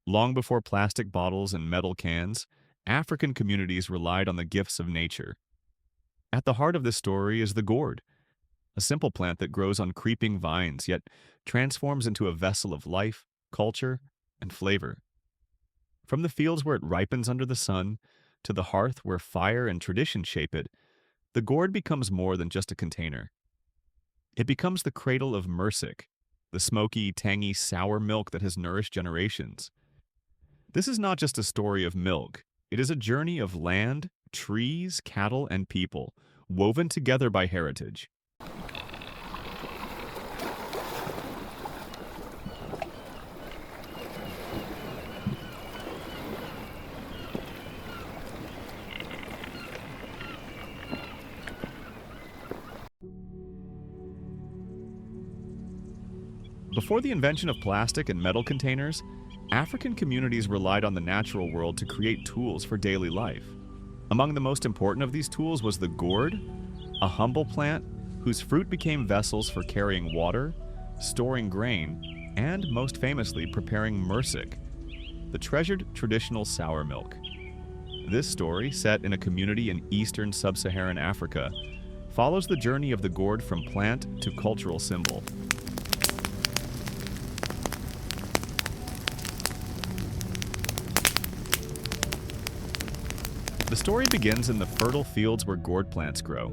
Long before plastic bottles and metal cans, African communities relied on the gifts of nature. At the heart of this story is the gourd, a simple plant that grows on creeping vines yet transforms into a vessel of life, culture, and flavor. From the fields where it ripens under the sun to the hearth where fire and tradition shape it, the gourd becomes more than just a container. It becomes the cradle of Mursik, the smoky, tangy, sour milk that has nourished generations. This is not just a story of milk. It is a journey of land, trees, cattle, and people, woven together by heritage. Before the invention of plastic and metal containers, African communities relied on the natural world to create tools for daily life. Among the most important of these tools was the gourd, a humble plant whose fruit became vessels for carrying water, storing grain, and, most famously, preparing mursik, the treasured traditional sour milk. This story, set in a community in eastern sub-Saharan Africa, follows the journey of the gourd from plant to cultural symbol. The story begins in the fertile fields where gourd plants grow.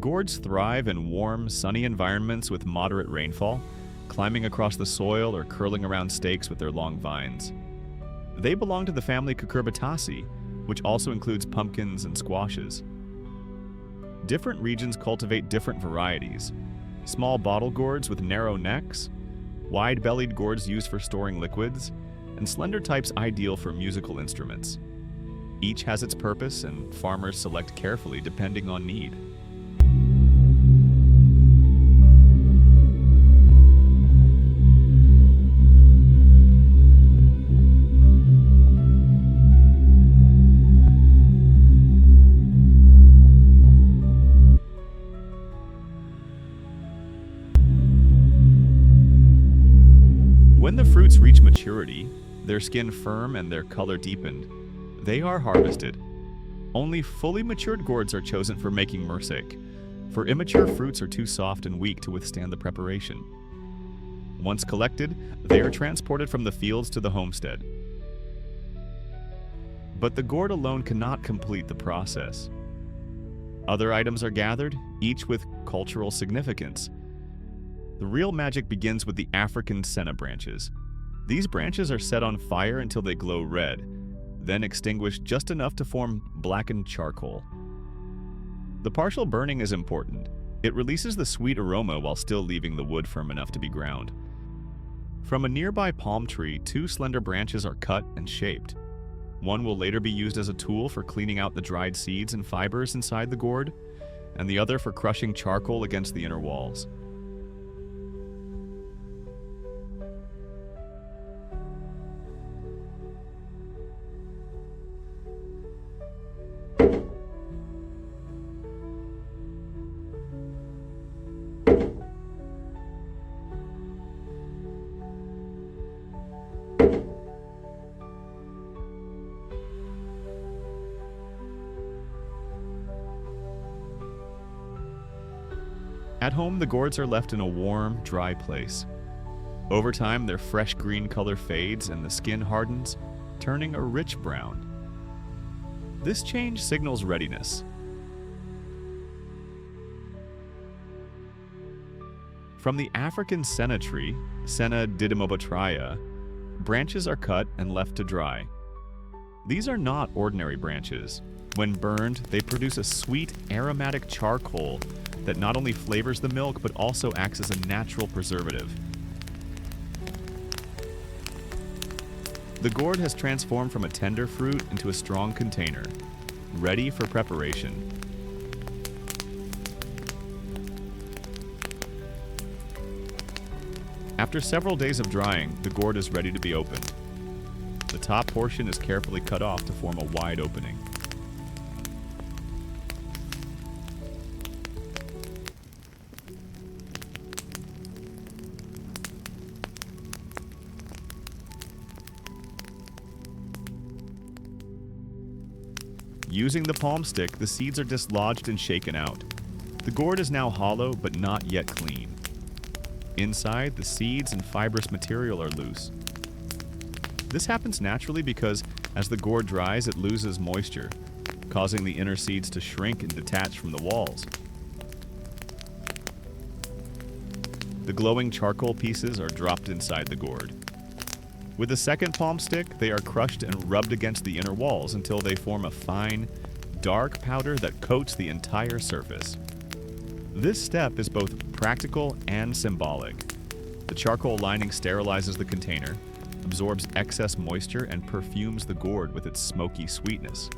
Gourds thrive in warm, sunny environments with moderate rainfall, climbing across the soil or curling around stakes with their long vines. They belong to the family Cucurbitaceae, which also includes pumpkins and squashes. Different regions cultivate different varieties. Small bottle gourds with narrow necks, wide-bellied gourds used for storing liquids, and slender types ideal for musical instruments. Each has its purpose, and farmers select carefully depending on need. When the fruits reach maturity, their skin firm and their color deepened, they are harvested. Only fully matured gourds are chosen for making mursik, for immature fruits are too soft and weak to withstand the preparation. Once collected, they are transported from the fields to the homestead. But the gourd alone cannot complete the process. Other items are gathered, each with cultural significance. The real magic begins with the African senna branches. These branches are set on fire until they glow red, then extinguished just enough to form blackened charcoal. The partial burning is important. It releases the sweet aroma while still leaving the wood firm enough to be ground. From a nearby palm tree, two slender branches are cut and shaped. One will later be used as a tool for cleaning out the dried seeds and fibers inside the gourd, and the other for crushing charcoal against the inner walls. At home, the gourds are left in a warm, dry place. Over time, their fresh green color fades and the skin hardens, turning a rich brown. This change signals readiness. From the African senna tree, Senna didymobotraea, branches are cut and left to dry. These are not ordinary branches. When burned, they produce a sweet, aromatic charcoal that not only flavors the milk but also acts as a natural preservative. The gourd has transformed from a tender fruit into a strong container, ready for preparation. After several days of drying, the gourd is ready to be opened. The top portion is carefully cut off to form a wide opening. Using the palm stick, the seeds are dislodged and shaken out. The gourd is now hollow but not yet clean. Inside, the seeds and fibrous material are loose. This happens naturally because as the gourd dries, it loses moisture, causing the inner seeds to shrink and detach from the walls. The glowing charcoal pieces are dropped inside the gourd. With a second palm stick, they are crushed and rubbed against the inner walls until they form a fine, dark powder that coats the entire surface. This step is both practical and symbolic. The charcoal lining sterilizes the container, absorbs excess moisture, and perfumes the gourd with its smoky sweetness.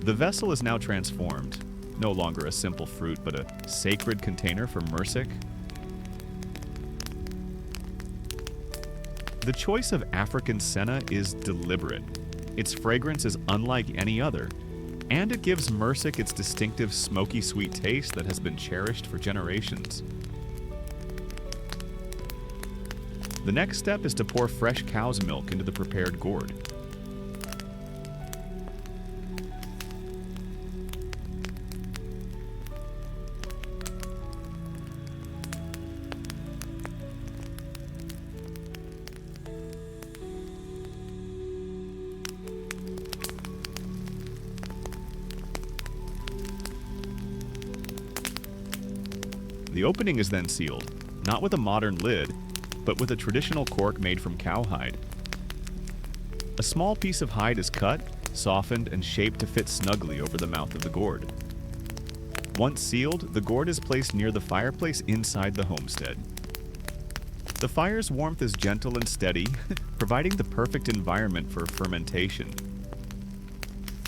The vessel is now transformed, no longer a simple fruit, but a sacred container for Mursik. The choice of African senna is deliberate. Its fragrance is unlike any other, and it gives Mursik its distinctive smoky sweet taste that has been cherished for generations. The next step is to pour fresh cow's milk into the prepared gourd. The opening is then sealed, not with a modern lid, but with a traditional cork made from cowhide. A small piece of hide is cut, softened, and shaped to fit snugly over the mouth of the gourd. Once sealed, the gourd is placed near the fireplace inside the homestead. The fire's warmth is gentle and steady, providing the perfect environment for fermentation.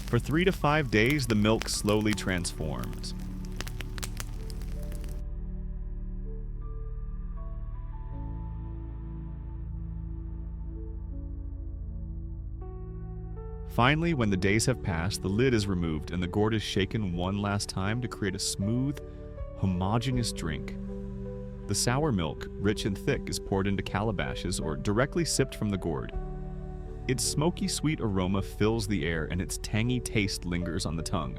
For 3 to 5 days, the milk slowly transforms. Finally, when the days have passed, the lid is removed and the gourd is shaken one last time to create a smooth, homogeneous drink. The sour milk, rich and thick, is poured into calabashes or directly sipped from the gourd. Its smoky, sweet aroma fills the air and its tangy taste lingers on the tongue,